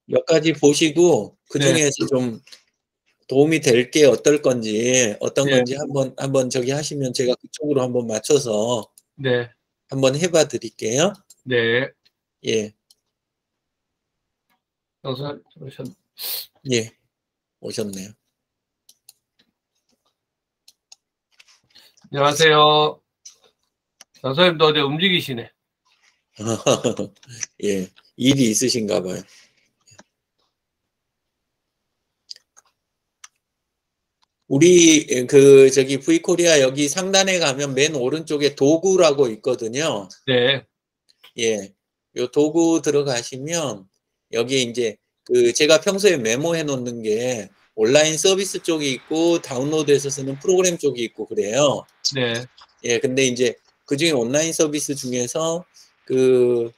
몇 가지 보시고 네. 그중에서 좀 도움이 될 게 어떨 건지 어떤 예. 건지 한번 저기 하시면 제가 그쪽으로 한번 맞춰서 네. 한번 해 봐 드릴게요. 네. 예. 영수님 오셨 예. 오셨네요. 안녕하세요. 영수님도 어디 움직이시네. 예. 일이 있으신가 봐요. 우리 그 저기 V코리아 여기 상단에 가면 맨 오른쪽에 도구라고 있거든요. 네. 예. 요 도구 들어가시면 여기에 인제 그 제가 평소에 메모해 놓는 게 온라인 서비스 쪽이 있고 다운로드해서 쓰는 프로그램 쪽이 있고 그래요. 네. 예. 근데 인제 그중에 온라인 서비스 중에서 그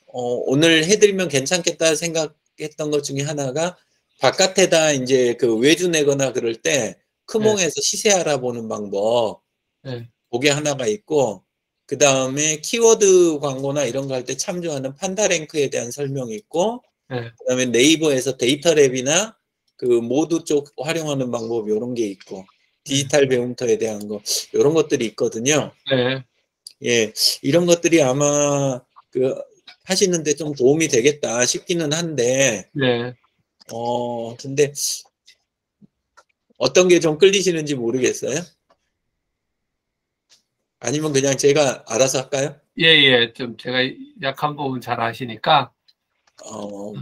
오늘 해 드리면 괜찮겠다 생각했던 것 중에 하나가 바깥에다 인제 그 외주 내거나 그럴 때 네. 크몽에서 시세 알아보는 방법 네. 고게 하나가 있고 그다음에 키워드 광고나 이런 거 할 때 참조하는 판다랭크에 대한 설명이 있고 네. 그다음에 네이버에서 데이터랩이나 그 모두 쪽 활용하는 방법 요런 게 있고 네. 디지털 배움터에 대한 거 요런 것들이 있거든요. 네. 예. 이런 것들이 아마 그 하시는 데 좀 도움이 되겠다 싶기는 한데 네. 근데 어떤 게 좀 끌리시는지 모르겠어요. 아니면 그냥 제가 알아서 할까요? 예예. 좀 제가 약한 부분 잘 아시니까. 어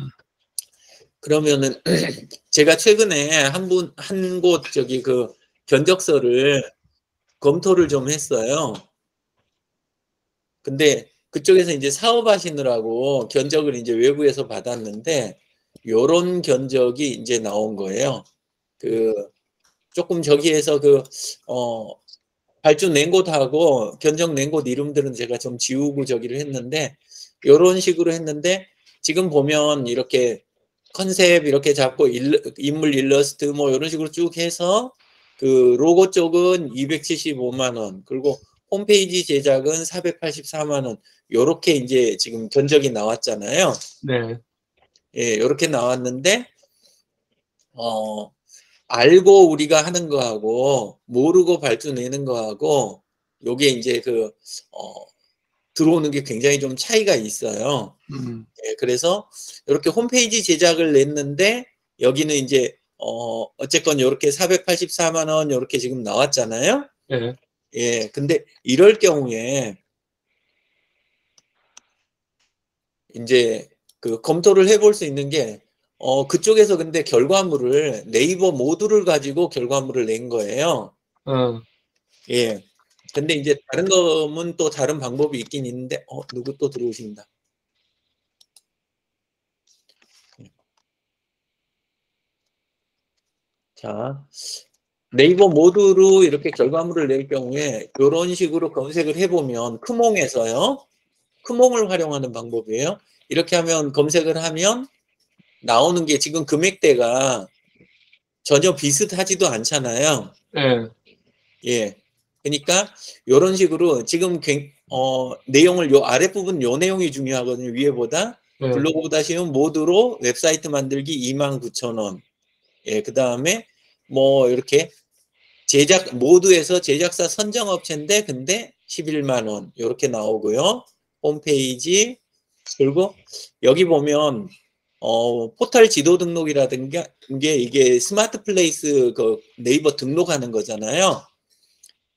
그러면은 제가 최근에 한 곳 저기 그 견적서를 검토를 좀 했어요. 근데 그쪽에서 인제 사업하시느라고 견적을 인제 외부에서 받았는데 요런 견적이 인제 나온 거예요. 그 쪼끔 저기에서 그 어 발주 낸 곳하고 견적 낸 곳 이름들은 제가 좀 지우고 저기를 했는데 요런 식으로 했는데 지금 보면 이렇게 컨셉 이렇게 잡고 인물 일러스트 뭐 요런 식으로 쭉 해서 그 로고 쪽은 275만 원 그리고 홈페이지 제작은 484만 원 요렇게 인제 지금 견적이 나왔잖아요. 네. 예 요렇게 나왔는데 어 알고 우리가 하는 거하고 모르고 발주 내는 거하고 요게 인제 그 어 들어오는 게 굉장히 좀 차이가 있어요. 음. 예 그래서 요렇게 홈페이지 제작을 냈는데 여기는 인제 어쨌건 요렇게 484만 원 요렇게 지금 나왔잖아요. 네. 예 근데 이럴 경우에 인제 그 검토를 해볼 수 있는 게 그쪽에서 근데 결과물을 네이버 모듈을 가지고 결과물을 낸 거예요. 어. 예. 근데 인제 다른 거면 또 다른 방법이 있긴 있는데 누구 또 들어오신다. 자. 네이버 모듈로 이렇게 결과물을 낼 경우에 요런 식으로 검색을 해 보면 크몽에서요. 크몽을 활용하는 방법이에요. 이렇게 하면 검색을 하면 나오는 게 지금 금액대가 전혀 비슷하지도 않잖아요. 예. 예. 그니까 요런 식으로 지금 내용을 요 아랫부분 요 내용이 중요하거든요, 위에보다. 네. 블로그보다 쉬운 모드로 웹사이트 만들기 29,000원. 예 그다음에 뭐 이렇게 모드에서 제작사 선정 업체인데 근데 11만 원 요렇게 나오고요. 홈페이지 그리고 여기 보면 포털 지도 등록이라든가 이게 스마트 플레이스 그 네이버 등록하는 거잖아요.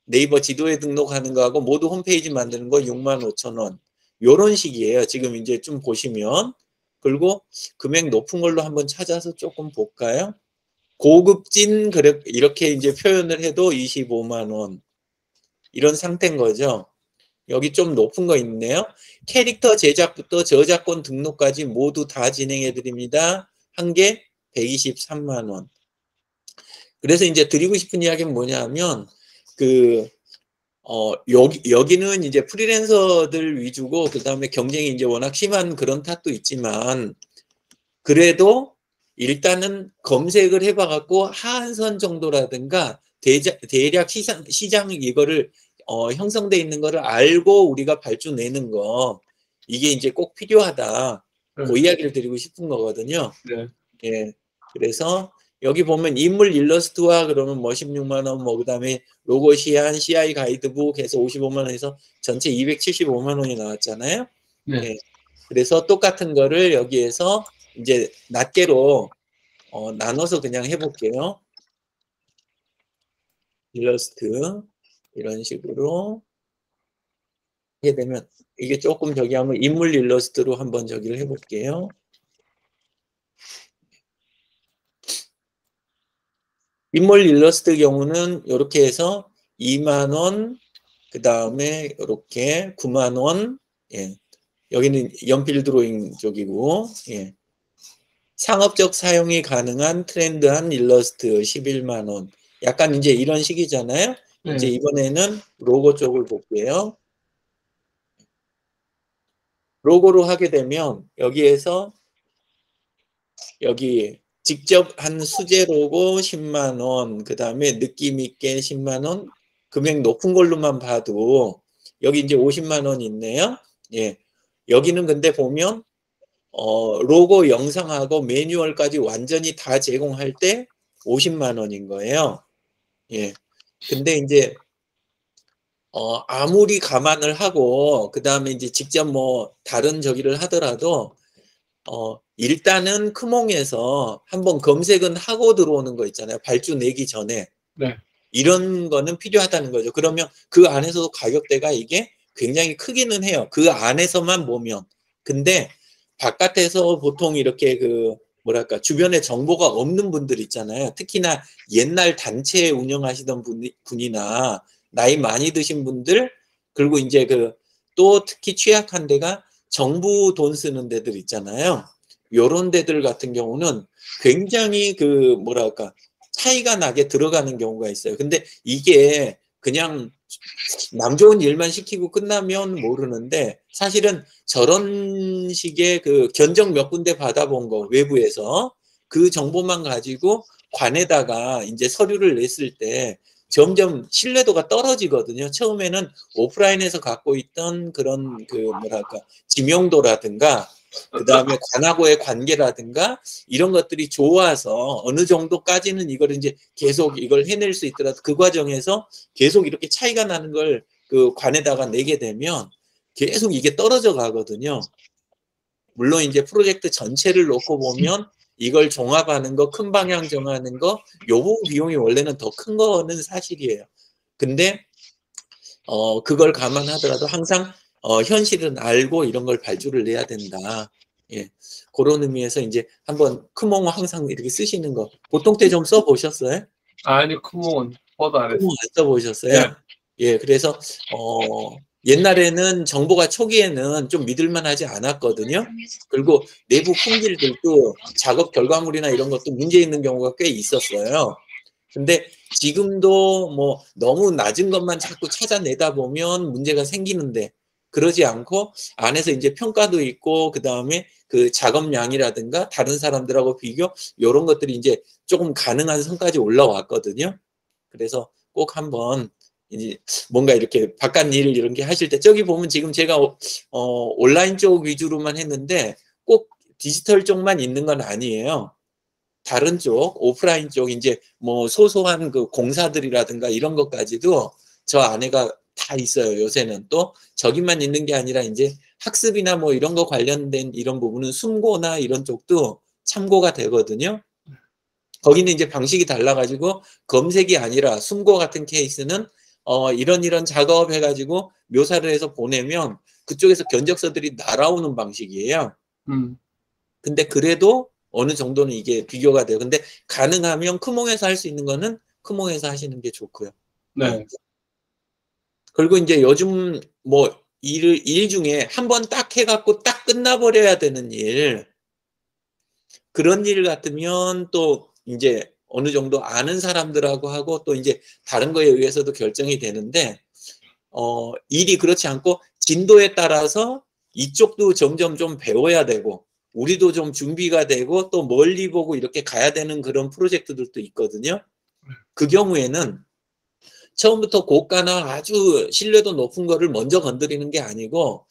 네이버 지도에 등록하는 거하고 모두 홈페이지 만드는 거 65,000원 요런 식이에요. 지금 인제 좀 보시면. 그리고 금액 높은 걸로 한번 찾아서 쪼끔 볼까요? 고급진 그래 이렇게 인제 표현을 해도 25만 원 이런 상태인 거죠. 여기 좀 높은 거 있네요. 캐릭터 제작부터 저작권 등록까지 모두 다 진행해 드립니다. 한 개 123만 원. 그래서 인제 드리고 싶은 이야기는 뭐냐면 그 여기는 이제 프리랜서들 위주고 그다음에 경쟁이 인제 워낙 심한 그런 탓도 있지만 그래도 일단은 검색을 해봐 갖고 하한선 정도라든가 대략 시장 이거를 형성돼 있는 거를 알고 우리가 발주 내는 거 이게 인제 꼭 필요하다. 그 이야기를 드리고 싶은 거거든요. 네. 예. 그래서 여기 보면 인물 일러스트와 그러면 뭐 16만 원, 뭐 그다음에 로고 시안, CI 가이드북 해서 55만 원에서 전체 275만 원이 나왔잖아요. 네. 예. 그래서 똑같은 거를 여기에서 이제 낱개로 나눠서 그냥 해볼게요. 일러스트 이런 식으로 하게 되면 이게 조금 저기 하면 인물 일러스트로 한번 저기를 해볼게요. 인물 일러스트 경우는 이렇게 해서 2만 원, 그 다음에 이렇게 9만 원, 예. 여기는 연필 드로잉 쪽이고, 예. 상업적 사용이 가능한 트렌드한 일러스트 11만 원. 약간 이제 이런 식이잖아요. 네. 이제 이번에는 로고 쪽을 볼게요. 로고로 하게 되면 여기에서 여기 직접 한 수제 로고 10만 원, 그 다음에 느낌 있게 10만 원, 금액 높은 걸로만 봐도 여기 이제 50만 원 있네요. 예. 여기는 근데 보면 로고 영상하고 매뉴얼까지 완전히 다 제공할 때 50만 원인 거예요. 예. 근데 이제 아무리 감안을 하고 그다음에 이제 직접 뭐 다른 저기를 하더라도 일단은 크몽에서 한번 검색은 하고 들어오는 거 있잖아요. 발주 내기 전에. 네. 이런 거는 필요하다는 거죠. 그러면 그 안에서도 가격대가 이게 굉장히 크기는 해요. 그 안에서만 보면. 근데 바깥에서 보통 이렇게 그 뭐랄까 주변에 정보가 없는 분들 있잖아요. 특히나 옛날 단체 운영하시던 분이나 나이 많이 드신 분들 그리고 이제 그 또 특히 취약한 데가 정부 돈 쓰는 데들 있잖아요. 요런 데들 같은 경우는 굉장히 그 뭐랄까 차이가 나게 들어가는 경우가 있어요. 근데 이게 그냥 남 좋은 일만 시키고 끝나면 모르는데 사실은 저런 식의 그 견적 몇 군데 받아본 거 외부에서 그 정보만 가지고 관에다가 이제 서류를 냈을 때 점점 신뢰도가 떨어지거든요. 처음에는 오프라인에서 갖고 있던 그런 그 뭐랄까 지명도라든가 그 다음에 관하고의 관계라든가 이런 것들이 좋아서 어느 정도까지는 이걸 이제 계속 이걸 해낼 수 있더라도 그 과정에서 계속 이렇게 차이가 나는 걸 그 관에다가 내게 되면 계속 이게 떨어져 가거든요. 물론 이제 프로젝트 전체를 놓고 보면 이걸 종합하는 거, 큰 방향 정하는 거, 요 부분 비용이 원래는 더 큰 거는 사실이에요. 근데 그걸 감안하더라도 항상 현실은 알고 이런 걸 발주를 내야 된다. 예. 그런 의미에서 이제 한번 크몽 항상 이렇게 쓰시는 거. 보통 때 좀 써보셨어요? 아니, 크몽은 보도 안 크몽 했어요. 안 써보셨어요? 네. 예, 그래서 옛날에는 정보가 초기에는 좀 믿을만하지 않았거든요. 그리고 내부 품질들도 작업 결과물이나 이런 것도 문제 있는 경우가 꽤 있었어요. 근데 지금도 뭐 너무 낮은 것만 자꾸 찾아내다 보면 문제가 생기는데 그러지 않고 안에서 이제 평가도 있고 그다음에 그 작업량이라든가 다른 사람들하고 비교 요런 것들이 이제 조금 가능한 선까지 올라왔거든요. 그래서 꼭 한번 이제 뭔가 이렇게 바깥 일 이런 게 하실 때 저기 보면 지금 제가 온라인 쪽 위주로만 했는데 꼭 디지털 쪽만 있는 건 아니에요. 다른 쪽, 오프라인 쪽 이제 뭐 소소한 그 공사들이라든가 이런 것까지도 저 안에가 다 있어요. 요새는 또 저기만 있는 게 아니라 이제 학습이나 뭐 이런 거 관련된 이런 부분은 숨고나 이런 쪽도 참고가 되거든요. 거기는 이제 방식이 달라가지고 검색이 아니라 숨고 같은 케이스는 이런 작업 해가지고 묘사를 해서 보내면 그쪽에서 견적서들이 날아오는 방식이에요. 근데 그래도 어느 정도는 이게 비교가 돼요. 근데 가능하면 크몽에서 할 수 있는 거는 크몽에서 하시는 게 좋고요. 네. 그리고 이제 요즘 뭐 일 중에 한번 딱 해갖고 딱 끝나버려야 되는 일 그런 일 같으면 또 이제 어느 정도 아는 사람들하고 하고 또 이제 다른 거에 의해서도 결정이 되는데 일이 그렇지 않고 진도에 따라서 이쪽도 점점 좀 배워야 되고 우리도 좀 준비가 되고 또 멀리 보고 이렇게 가야 되는 그런 프로젝트들도 있거든요. 그 경우에는 처음부터 고가나 아주 신뢰도 높은 거를 먼저 건드리는 게 아니고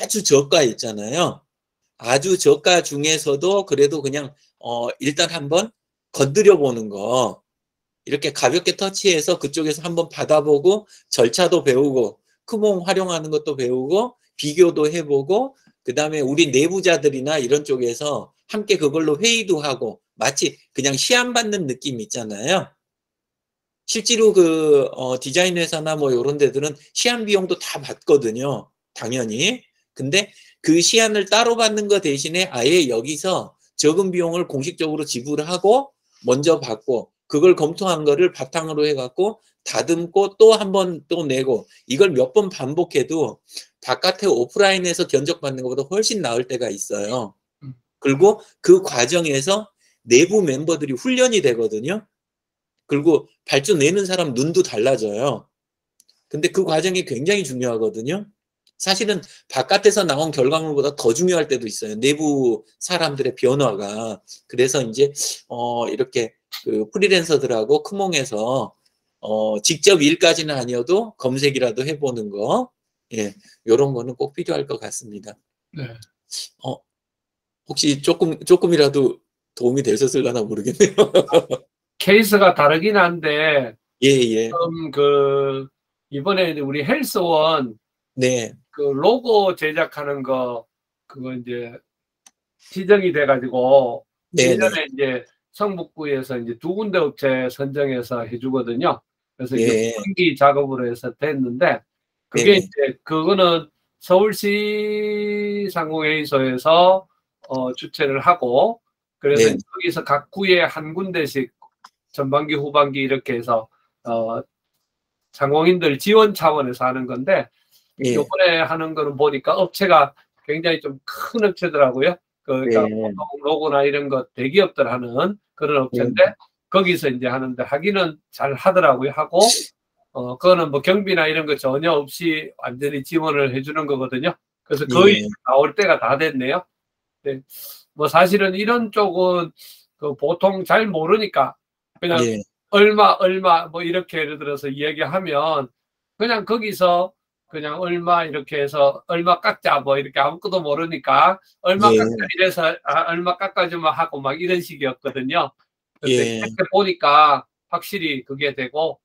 아주 저가 있잖아요. 아주 저가 중에서도 그래도 그냥 일단 한번 건드려 보는 거, 이렇게 가볍게 터치해서 그쪽에서 한번 받아보고 절차도 배우고 크몽 활용하는 것도 배우고 비교도 해보고, 그다음에 우리 내부자들이나 이런 쪽에서 함께 그걸로 회의도 하고, 마치 그냥 시험 받는 느낌 있잖아요. 실제로 그 디자인 회사나 뭐 요런 데들은 시안 비용도 다 받거든요, 당연히. 근데 그 시안을 따로 받는 거 대신에 아예 여기서 적은 비용을 공식적으로 지불하고 먼저 받고, 그걸 검토한 거를 바탕으로 해 갖고 다듬고 또 한 번 또 내고, 이걸 몇 번 반복해도 바깥에 오프라인에서 견적받는 것보다 훨씬 나을 때가 있어요. 음. 그리고 그 과정에서 내부 멤버들이 훈련이 되거든요. 그리고 발주 내는 사람 눈도 달라져요. 근데 그 과정이 굉장히 중요하거든요. 사실은 바깥에서 나온 결과물보다 더 중요할 때도 있어요, 내부 사람들의 변화가. 그래서 이제 이렇게 그 프리랜서들하고 크몽에서 직접 일까지는 아니어도 검색이라도 해보는 거, 예, 요런 거는 꼭 필요할 것 같습니다. 네. 어, 혹시 조금이라도 도움이 되셨을려나 모르겠네요. 케이스가 다르긴 한데, 예, 예. 이번에 우리 헬스원 네. 그 로고 제작하는 거, 그거 이제 지정이 돼가지고, 네네. 1년에 이제 성북구에서 이제 2군데 업체 선정해서 해주거든요. 그래서 이제 예. 후반기 작업으로 해서 됐는데, 그게 네네. 이제, 그거는 서울시 상공회의소에서 주최를 하고, 그래서 네. 거기서 각 구에 한 군데씩 전반기, 후반기 이렇게 해서, 상공인들 지원 차원에서 하는 건데, 예. 요번에 하는 거는 보니까 업체가 굉장히 좀 큰 업체더라고요. 그러니까 네. 보통 로고나 이런 거 대기업들 하는 그런 네. 업체인데, 거기서 이제 하는데 하기는 잘 하더라고요. 하고, 그거는 뭐 경비나 이런 거 전혀 없이 완전히 지원을 해주는 거거든요. 그래서 거의 예. 나올 때가 다 됐네요. 네. 뭐 사실은 이런 쪽은 그 보통 잘 모르니까 그냥 예. 얼마 뭐 이렇게 예를 들어서 이야기하면 그냥 거기서 그냥 얼마 이렇게 해서 얼마 깎자 뭐 이렇게 아무것도 모르니까 얼마 예. 깎자 이래서 얼마 깎아주면 하고 막 이런 식이었거든요. 근데 예. 이렇게 보니까 확실히 그게 되고,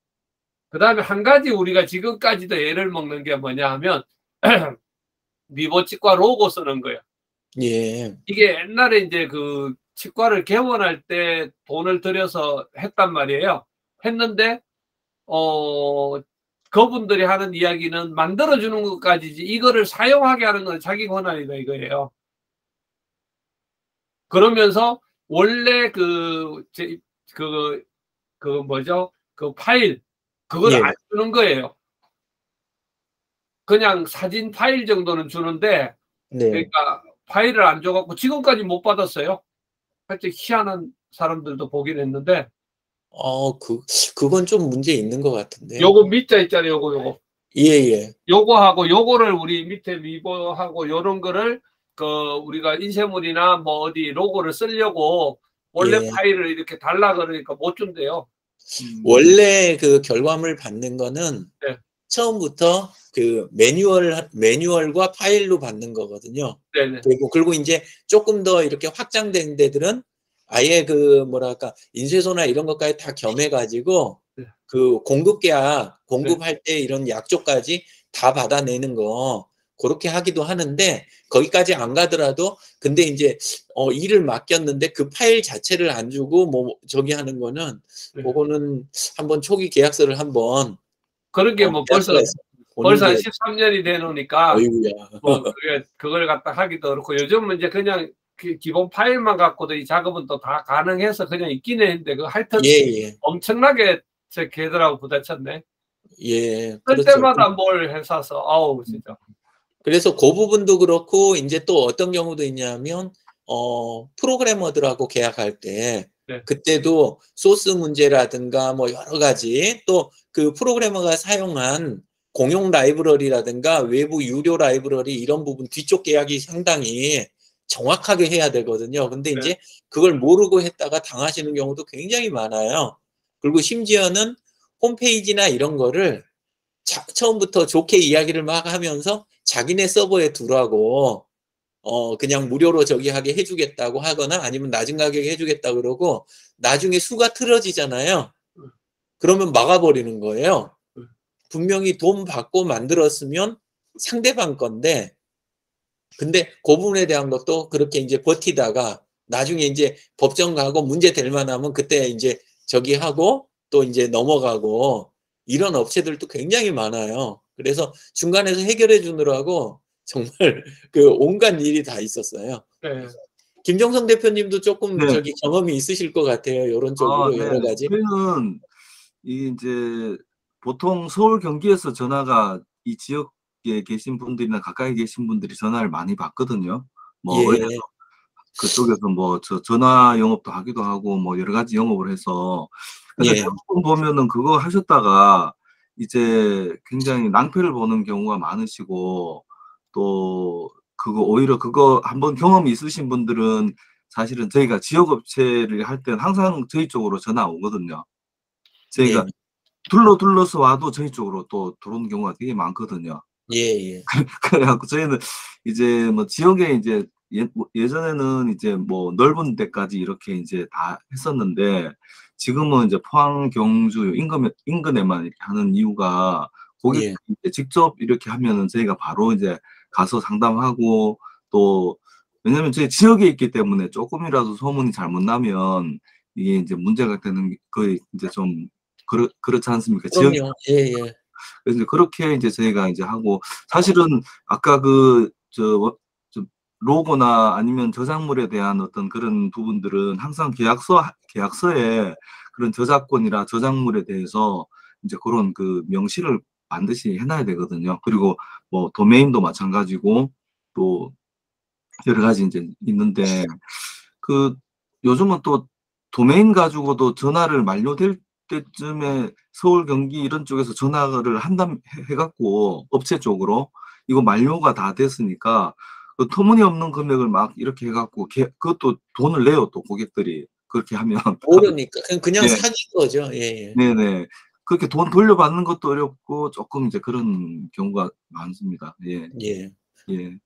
그다음에 한 가지 우리가 지금까지도 예를 먹는 게 뭐냐 하면 미보 치과 로고 쓰는 거예요. 예. 이게 옛날에 이제 그 치과를 개원할 때 돈을 들여서 했단 말이에요. 했는데 그분들이 하는 이야기는 만들어주는 것까지지 이거를 사용하게 하는 건 자기 권한이다 이거예요. 그러면서 원래 뭐죠? 그 파일, 그걸 예. 안 주는 거예요. 그냥 사진 파일 정도는 주는데, 네. 그러니까 파일을 안 줘갖고 지금까지 못 받았어요. 하여튼 희한한 사람들도 보긴 했는데, 그건 좀 문제 있는 것 같은데요. 요거 밑자 있잖아요. 요거. 예, 예. 요거하고 요거를 우리 밑에 미보하고 요런 거를 우리가 인쇄물이나 뭐 어디 로고를 쓰려고 원래 예. 파일을 이렇게 달라 그러니까 못 준대요. 원래 그 결과물 받는 거는 네. 처음부터 그 매뉴얼과 파일로 받는 거거든요. 네네. 그리고 이제 조금 더 이렇게 확장된 데들은 아예 그 뭐랄까 인쇄소나 이런 것까지 다 겸해가지고 네. 그 공급할 때 이런 약조까지 다 받아내는 거, 그렇게 하기도 하는데, 거기까지 안 가더라도 근데 이제 일을 맡겼는데 그 파일 자체를 안 주고 뭐 저기 하는 거는, 네. 그거는 한번 초기 계약서를 한번 그런 게 뭐 벌써 보는 한 게. 13년이 돼 놓으니까 어이구야. 뭐 그걸 갖다 하기도 그렇고, 요즘은 이제 그냥 기본 파일만 갖고도 이 작업은 또 다 가능해서 그냥 있긴 했는데, 그 하여튼 예. 엄청나게 제 걔들하고 부딪혔네. 예. 쓸 그렇죠. 때마다 뭘 해사서 아우 진짜. 그래서 그 부분도 그렇고, 이제 또 어떤 경우도 있냐면 프로그래머들하고 계약할 때 네. 그때도 소스 문제라든가 뭐 여러 가지, 또 그 프로그래머가 사용한 공용 라이브러리라든가 외부 유료 라이브러리, 이런 부분 뒤쪽 계약이 상당히 정확하게 해야 되거든요. 근데 네. 이제 그걸 모르고 했다가 당하시는 경우도 굉장히 많아요. 그리고 심지어는 홈페이지나 이런 거를 처음부터 좋게 이야기를 막 하면서 자기네 서버에 두라고 그냥 무료로 저기 하게 해주겠다고 하거나 아니면 낮은 가격에 해주겠다 그러고 나중에 수가 틀어지잖아요. 그러면 막아버리는 거예요. 분명히 돈 받고 만들었으면 상대방 건데, 근데 그 부분에 대한 것도 그렇게 이제 버티다가 나중에 이제 법정 가고 문제 될 만하면 그때 이제 저기 하고 또 이제 넘어가고 이런 업체들도 굉장히 많아요. 그래서 중간에서 해결해 주느라고 정말 그 온갖 일이 다 있었어요. 네. 김정성 대표님도 조금 네. 저기 경험이 있으실 것 같아요. 이런 쪽으로 네. 여러 가지. 저희는 이제 보통 서울 경기에서 전화가 이 지역에 계신 분들이나 가까이 계신 분들이 전화를 많이 받거든요. 뭐 예. 의뢰서 그쪽에서 뭐 전화 영업도 하기도 하고 뭐 여러 가지 영업을 해서 근데 예. 대부분 보면은 그거 하셨다가 이제 굉장히 낭패를 보는 경우가 많으시고 또 그거 오히려 그거 한번 경험이 있으신 분들은 사실은 저희가 지역업체를 할 때는 항상 저희 쪽으로 전화 오거든요. 저희가 네. 둘러서 와도 저희 쪽으로 또 들어오는 경우가 되게 많거든요. 예. 그래갖고 저희는 이제 뭐 지역에 이제 예전에는 이제 뭐 넓은 데까지 이렇게 이제 다 했었는데 지금은 이제 포항, 경주 인근에만 이렇게 하는 이유가 고객 예. 직접 이렇게 하면은 저희가 바로 이제 가서 상담하고 또 왜냐면 저희 지역에 있기 때문에 조금이라도 소문이 잘못 나면 이게 이제 문제가 되는 거의 이제 좀 그렇지 않습니까? 지역 그럼요. 예. 그래서 그렇게 이제 저희가 이제 하고 사실은 아까 저 로고나 아니면 저작물에 대한 어떤 그런 부분들은 항상 계약서에 그런 저작권이나 저작물에 대해서 이제 그런 그 명시를 반드시 해놔야 되거든요. 그리고 뭐 도메인도 마찬가지고 또 여러 가지 이제 있는데 그 요즘은 또 도메인 가지고도 전화를 만료될 때쯤에 서울, 경기 이런 쪽에서 전화를 해갖고 업체 쪽으로 이거 만료가 다 됐으니까 그 터무니없는 금액을 막 이렇게 해갖고 그것도 돈을 내요 또 고객들이 그렇게 하면 모르니까 그냥 예, 사기 거죠. 예. 네네 그렇게 돈 돌려받는 것도 어렵고 조금 이제 그런 경우가 많습니다. 예, 예. 예,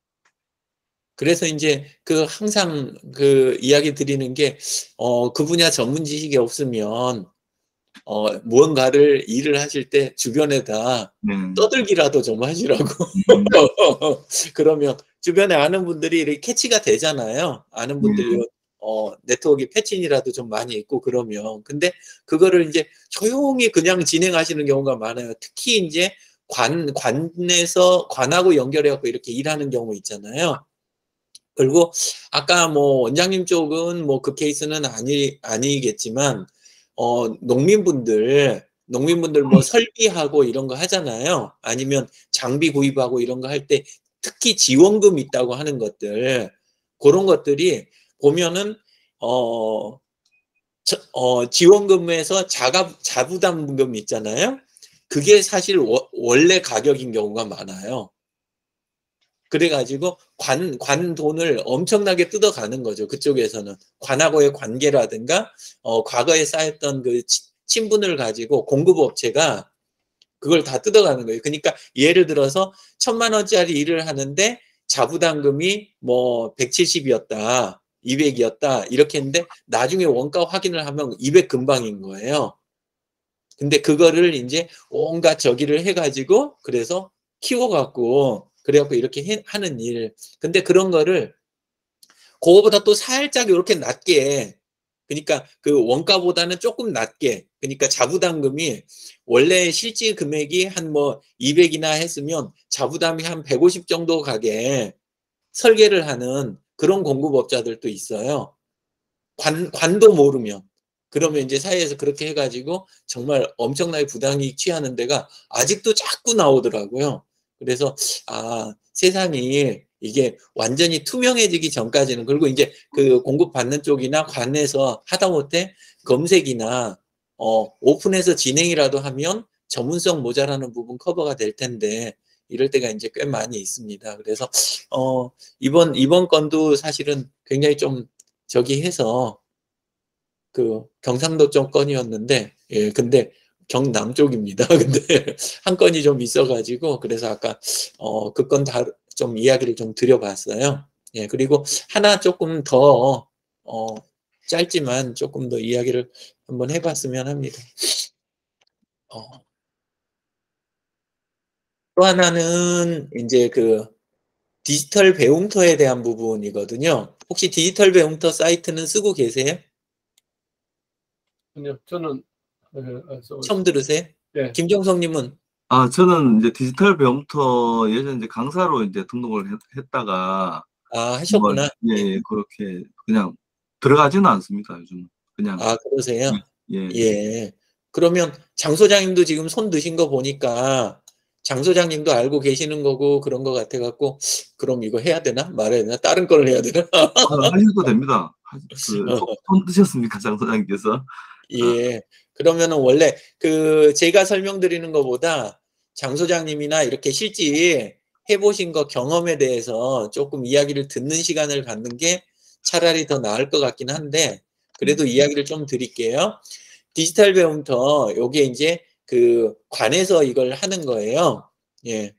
그래서 이제 그 항상 그 이야기 드리는 게 그 분야 전문 지식이 없으면 무언가를 일을 하실 때 주변에다 네, 떠들기라도 좀 하시라고. 음, 그러면 주변에 아는 분들이 이렇게 캐치가 되잖아요. 아는 네, 분들이 네트워크 패친이라도 좀 많이 있고 그러면. 근데 그거를 이제 조용히 그냥 진행하시는 경우가 많아요. 특히 이제 관에서 관하고 연결해갖고 이렇게 일하는 경우 있잖아요. 그리고 아까 뭐 원장님 쪽은 뭐 그 케이스는 아니겠지만 농민분들 뭐 설비하고 이런 거 하잖아요. 아니면 장비 구입하고 이런 거 할 때 특히 지원금 있다고 하는 것들 그런 것들이 보면은 지원금에서 자부담금 있잖아요. 그게 사실 원래 가격인 경우가 많아요. 그래가지고 관 돈을 엄청나게 뜯어가는 거죠. 그쪽에서는 관하고의 관계라든가 과거에 쌓였던 그 친분을 가지고 공급업체가 그걸 다 뜯어가는 거예요. 그러니까 예를 들어서 1,000만 원짜리 일을 하는데 자부담금이 뭐 170이었다, 200이었다 이렇게 했는데 나중에 원가 확인을 하면 200 금방인 거예요. 근데 그거를 이제 온갖 저기를 해가지고 그래서 키워갖고 그래갖고 이렇게 하는 일. 근데 그런 거를 그거보다 또 살짝 이렇게 낮게 그러니까 그 원가보다는 조금 낮게 그러니까 자부담금이 원래 실질 금액이 한 뭐 200이나 했으면 자부담이 한 150 정도 가게 설계를 하는 그런 공급업자들도 있어요. 관도 모르면. 그러면 이제 사회에서 그렇게 해가지고 정말 엄청나게 부당이익 취하는 데가 아직도 자꾸 나오더라고요. 그래서 세상이 이게 완전히 투명해지기 전까지는 그리고 이제 그 공급받는 쪽이나 관에서 하다못해 검색이나 오픈해서 진행이라도 하면 전문성 모자라는 부분 커버가 될 텐데 이럴 때가 이제 꽤 많이 있습니다. 그래서 이번 건도 사실은 굉장히 좀 저기 해서 그 경상도 쪽 건이었는데 예 근데 경남 쪽입니다. 근데 한 건이 좀 있어가지고 그래서 아까 그 건 다 좀 이야기를 좀 드려봤어요. 예, 그리고 하나 조금 더, 짧지만 조금 더 이야기를 한번 해봤으면 합니다. 또 하나는 이제 그 디지털 배움터에 대한 부분이거든요. 혹시 디지털 배움터 사이트는 쓰고 계세요? 아니요, 저는 처음 들으세요? 네. 김정성님은? 저는 이제 디지털 배움터 예전에 이제 강사로 이제 등록을 했다가 하셨구나. 예, 그렇게 그냥 들어가지는 않습니다, 요즘. 그냥. 그러세요? 예. 예. 그러면 장 소장님도 지금 손 드신 거 보니까 장 소장님도 알고 계시는 거고 그런 거 같아 갖고 그럼 이거 해야 되나 말해야 되나 다른 걸 해야 되나? 하셔도 됩니다. 어. 손 드셨습니까, 장 소장님께서? 예. 그러면은 원래 그 제가 설명드리는 것보다 장 소장님이나 이렇게 실제 해보신 거 경험에 대해서 조금 이야기를 듣는 시간을 갖는 게 차라리 더 나을 것 같긴 한데 그래도 이야기를 좀 드릴게요. 디지털 배움터 요게 이제 그 관에서 이걸 하는 거예요. 예.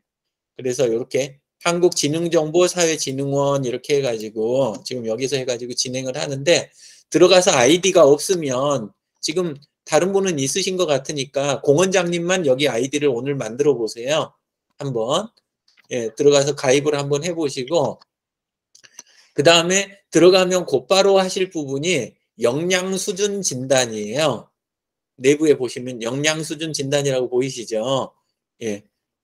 그래서 이렇게 한국지능정보사회진흥원 이렇게 해가지고 지금 여기서 해가지고 진행을 하는데 들어가서 아이디가 없으면 지금 다른 분은 있으신 것 같으니까 공원장님만 여기 아이디를 오늘 만들어 보세요. 한번 들어가서 가입을 한번 해보시고 그 다음에 들어가면 곧바로 하실 부분이 역량 수준 진단이에요. 내부에 보시면 역량 수준 진단이라고 보이시죠? 예.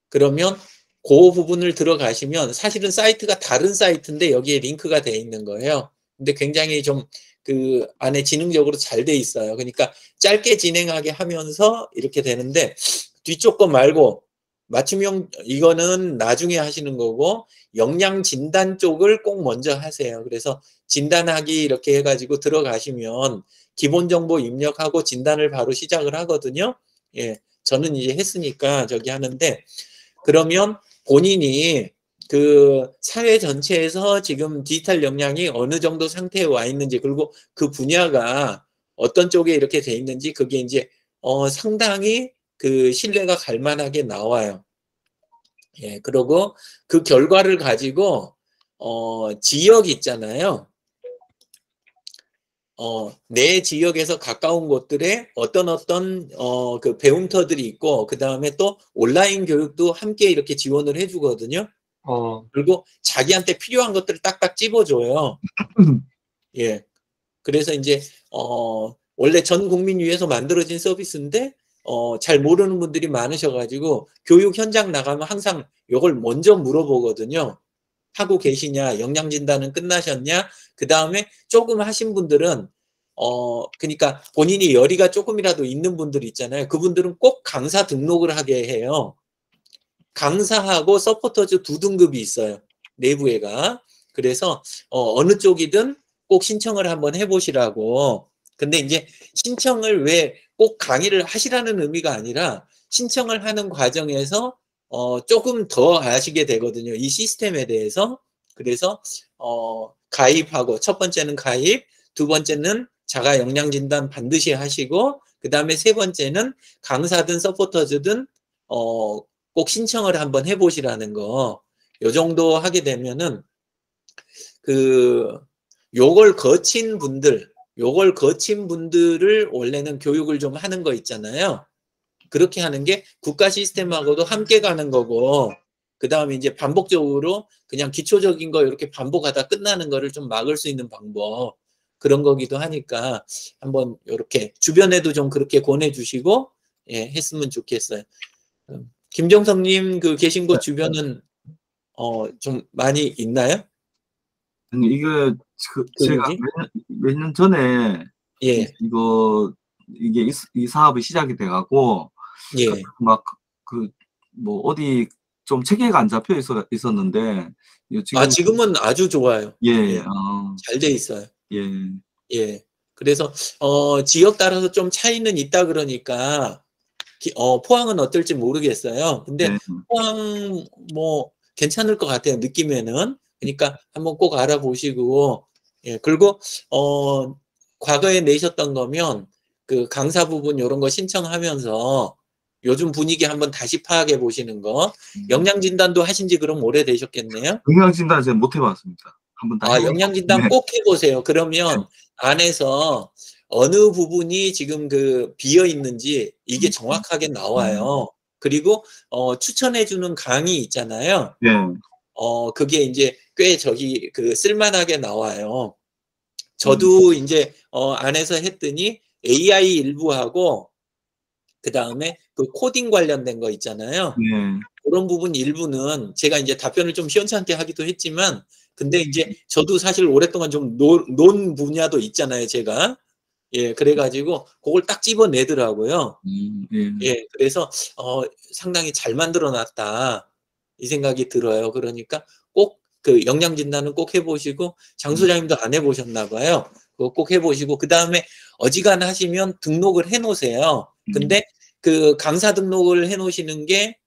그러면 그 부분을 들어가시면 사실은 사이트가 다른 사이트인데 여기에 링크가 되어 있는 거예요. 근데 굉장히 좀 그 안에 지능적으로 잘 돼 있어요. 그러니까 짧게 진행하게 하면서 이렇게 되는데 뒤쪽 거 말고 맞춤형 이거는 나중에 하시는 거고 역량 진단 쪽을 꼭 먼저 하세요. 그래서 진단하기 이렇게 해가지고 들어가시면 기본 정보 입력하고 진단을 바로 시작을 하거든요. 예, 저는 이제 했으니까 저기 하는데 그러면 본인이 그 사회 전체에서 지금 디지털 역량이 어느 정도 상태에 와 있는지 그리고 그 분야가 어떤 쪽에 이렇게 돼 있는지 그게 이제 상당히 그 신뢰가 갈 만하게 나와요. 예, 그리고 그 결과를 가지고 지역 있잖아요. 내 지역에서 가까운 곳들에 어떤 그 배움터들이 있고 그 다음에 또 온라인 교육도 함께 이렇게 지원을 해주거든요. 그리고 자기한테 필요한 것들을 딱딱 찝어줘요. 예. 그래서 이제 원래 전 국민 위해서 만들어진 서비스인데 잘 모르는 분들이 많으셔가지고 교육 현장 나가면 항상 이걸 먼저 물어보거든요. 하고 계시냐, 역량 진단은 끝나셨냐, 그 다음에 조금 하신 분들은 그러니까 본인이 열의가 조금이라도 있는 분들 있잖아요. 그분들은 꼭 강사 등록을 하게 해요. 강사하고 서포터즈 2등급이 있어요. 내부에가. 그래서 어느 쪽이든 꼭 신청을 한번 해보시라고. 근데 이제 신청을 왜 꼭 강의를 하시라는 의미가 아니라 신청을 하는 과정에서 조금 더 아시게 되거든요. 이 시스템에 대해서. 그래서 가입하고 첫 번째는 가입, 두 번째는 자가 역량 진단 반드시 하시고 그 다음에 세 번째는 강사든 서포터즈든 꼭 신청을 한번 해보시라는 거. 요 정도 하게 되면은 요걸 거친 분들을 원래는 교육을 좀 하는 거 있잖아요. 그렇게 하는 게 국가 시스템하고도 함께 가는 거고 그 다음에 이제 반복적으로 그냥 기초적인 거 이렇게 반복하다 끝나는 거를 좀 막을 수 있는 방법 그런 거기도 하니까 한번 이렇게 주변에도 좀 그렇게 권해주시고 했으면 좋겠어요. 김정성님 그 계신 곳 주변은 좀 많이 있나요? 아니, 이게 제가 몇 년 전에 예. 이게 이 사업이 시작이 돼가고 예. 막 뭐 어디 좀 체계가 안 잡혀 있었는데 지금은 아주 좋아요. 예. 잘 돼 있어요. 예. 예. 그래서 지역 따라서 좀 차이는 있다 그러니까 포항은 어떨지 모르겠어요. 근데 네. 포항 뭐 괜찮을 것 같아요. 느낌에는. 그러니까 한번 꼭 알아보시고 그리고 과거에 내셨던 거면 그 강사 부분 이런 거 신청하면서 요즘 분위기 한번 다시 파악해 보시는 거. 역량 진단도 하신 지 그럼 오래되셨겠네요? 역량 진단 제가 못 해봤습니다. 한번 다 아, 해보고. 영양진단 네. 꼭 해보세요. 그러면 안에서 어느 부분이 지금 그 비어 있는지 이게 정확하게 나와요. 그리고 추천해주는 강의 있잖아요. 네. 그게 이제 꽤 저기 그 쓸만하게 나와요. 저도 이제 안에서 했더니 AI 일부하고 그 다음에 그 코딩 관련된 거 있잖아요. 네. 그런 부분 일부는 제가 이제 답변을 좀 시원찮게 하기도 했지만, 근데 이제 저도 사실 오랫동안 좀 논 분야도 있잖아요, 제가. 예, 그래가지고 그걸 딱 집어내더라고요. 예. 예, 그래서 상당히 잘 만들어 놨다 이 생각이 들어요. 그러니까 꼭 그 영양 진단은 꼭 해보시고, 장 소장님도 안 해보셨나 봐요. 그거 꼭 해보시고, 그 다음에 어지간하시면 등록을 해놓으세요. 근데 그 강사 등록을 해놓으시는 게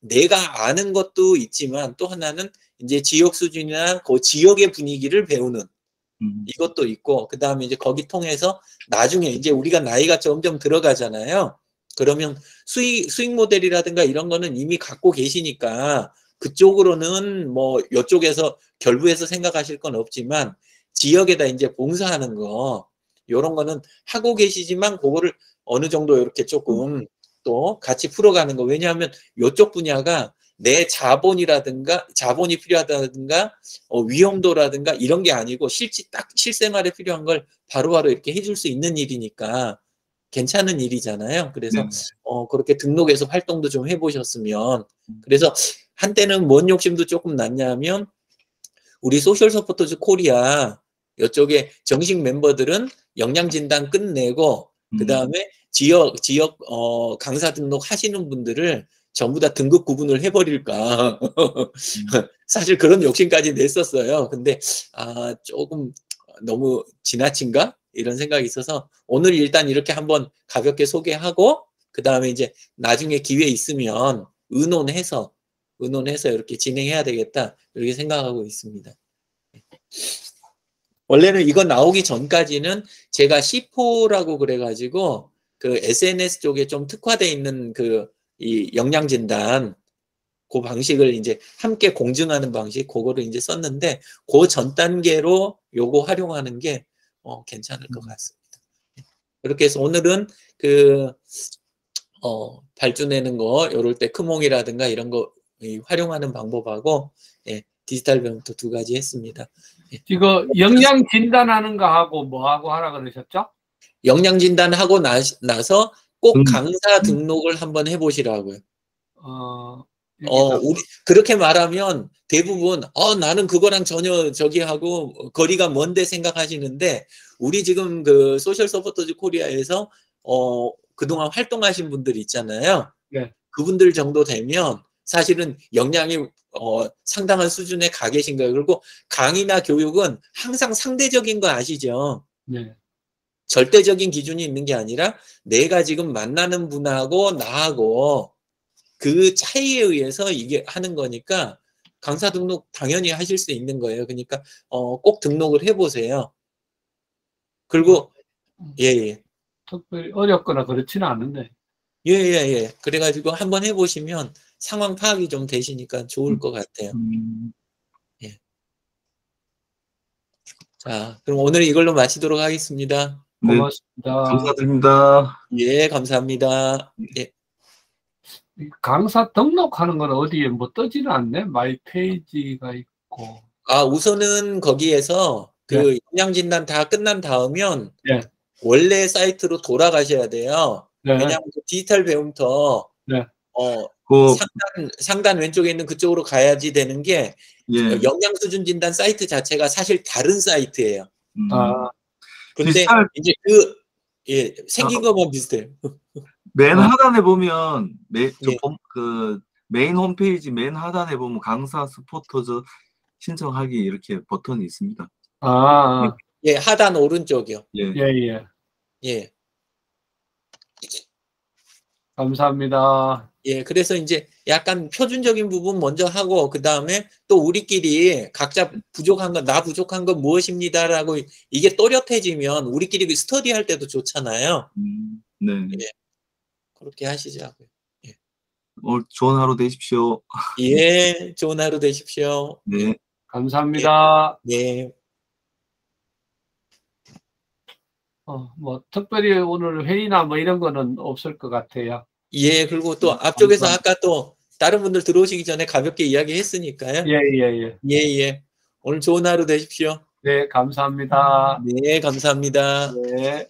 내가 아는 것도 있지만 또 하나는 이제 지역 수준이나 그 지역의 분위기를 배우는 이것도 있고, 그 다음에 이제 거기 통해서 나중에 이제 우리가 나이가 점점 들어가잖아요. 그러면 수익 모델이라든가 이런 거는 이미 갖고 계시니까 그쪽으로는 뭐 이쪽에서 결부해서 생각하실 건 없지만, 지역에다 이제 봉사하는 거 이런 거는 하고 계시지만 그거를 어느 정도 이렇게 조금 또 같이 풀어가는 거. 왜냐하면 이쪽 분야가 내 자본이 필요하다든가 위험도라든가 이런 게 아니고 딱 실생활에 필요한 걸 바로바로 이렇게 해줄 수 있는 일이니까 괜찮은 일이잖아요. 그래서 네. 그렇게 등록해서 활동도 좀 해보셨으면. 그래서 한때는 뭔 욕심도 조금 났냐면, 우리 소셜 서포터즈 코리아 이쪽에 정식 멤버들은 영양 진단 끝내고 그 다음에 지역 강사 등록 하시는 분들을 전부 다 등급 구분을 해버릴까. 사실 그런 욕심까지 냈었어요. 근데 조금 너무 지나친가? 이런 생각이 있어서 오늘 일단 이렇게 한번 가볍게 소개하고, 그 다음에 이제 나중에 기회 있으면 의논해서 이렇게 진행해야 되겠다, 이렇게 생각하고 있습니다. 원래는 이거 나오기 전까지는 제가 C4라고 그래가지고 그 SNS 쪽에 좀 특화되어 있는 이 영양 진단 그 방식을 이제 함께 공증하는 방식, 그거를 이제 썼는데, 그 전 단계로 요거 활용하는 게 괜찮을 것 같습니다. 그렇게 해서 오늘은 발주내는 거 요럴 때 크몽이라든가 이런 거 활용하는 방법하고, 예, 디지털 병도 2가지 했습니다. 예. 이거 영양 진단하는 거 하고 뭐 하고 하라 그러셨죠? 영양 진단하고 나서 꼭 강사 등록을 한번 해보시라고요. 여기다. 그렇게 말하면 대부분 나는 그거랑 전혀 저기하고 거리가 먼데 생각하시는데, 우리 지금 그 소셜 서포터즈 코리아에서 그동안 활동하신 분들 있잖아요. 네. 그분들 정도 되면 사실은 역량이 상당한 수준에 가 계신 거예요. 그리고 강의나 교육은 항상 상대적인 거 아시죠? 네. 절대적인 기준이 있는 게 아니라 내가 지금 만나는 분하고 나하고 그 차이에 의해서 이게 하는 거니까 강사 등록 당연히 하실 수 있는 거예요. 그러니까 꼭 등록을 해보세요. 그리고 예. 특별히 어렵거나 그렇지는 않은데. 예. 그래가지고 한번 해보시면 상황 파악이 좀 되시니까 좋을 것 같아요. 예. 자, 그럼 오늘 이걸로 마치도록 하겠습니다. 네. 고맙습니다. 감사드립니다. 예, 감사합니다. 예. 강사 등록하는 건 어디에 뭐 뜨지는 않네. 마이 페이지가 있고. 우선은 거기에서 그 영양진단 다 끝난 다음면 네. 원래 사이트로 돌아가셔야 돼요. 네. 왜냐하면 디지털 배움터 네. 상단 왼쪽에 있는 그쪽으로 가야지 되는 게, 예. 영양 수준 진단 사이트 자체가 사실 다른 사이트예요. 근데 디지털, 이제 생긴 것만 비슷해요. 맨 하단에 보면 예. 메인 홈페이지 맨 하단에 보면 강사 스포터즈 신청하기 이렇게 버튼이 있습니다. 예, 하단 오른쪽이요. 예. 예. 감사합니다. 예, 그래서 이제 약간 표준적인 부분 먼저 하고, 그 다음에 또 우리끼리 각자 나 부족한 건 무엇입니다라고 이게 또렷해지면 우리끼리 스터디 할 때도 좋잖아요. 네. 예. 그렇게 하시자고요. 예. 오늘 좋은 하루 되십시오. 예, 좋은 하루 되십시오. 네. 감사합니다. 네. 뭐 특별히 오늘 회의나 뭐 이런 거는 없을 것 같아요. 예, 그리고 또 앞쪽에서 감사합니다. 아까 또 다른 분들 들어오시기 전에 가볍게 이야기했으니까요. 예, 예, 예. 예, 예. 오늘 좋은 하루 되십시오. 네, 감사합니다. 네, 감사합니다. 네.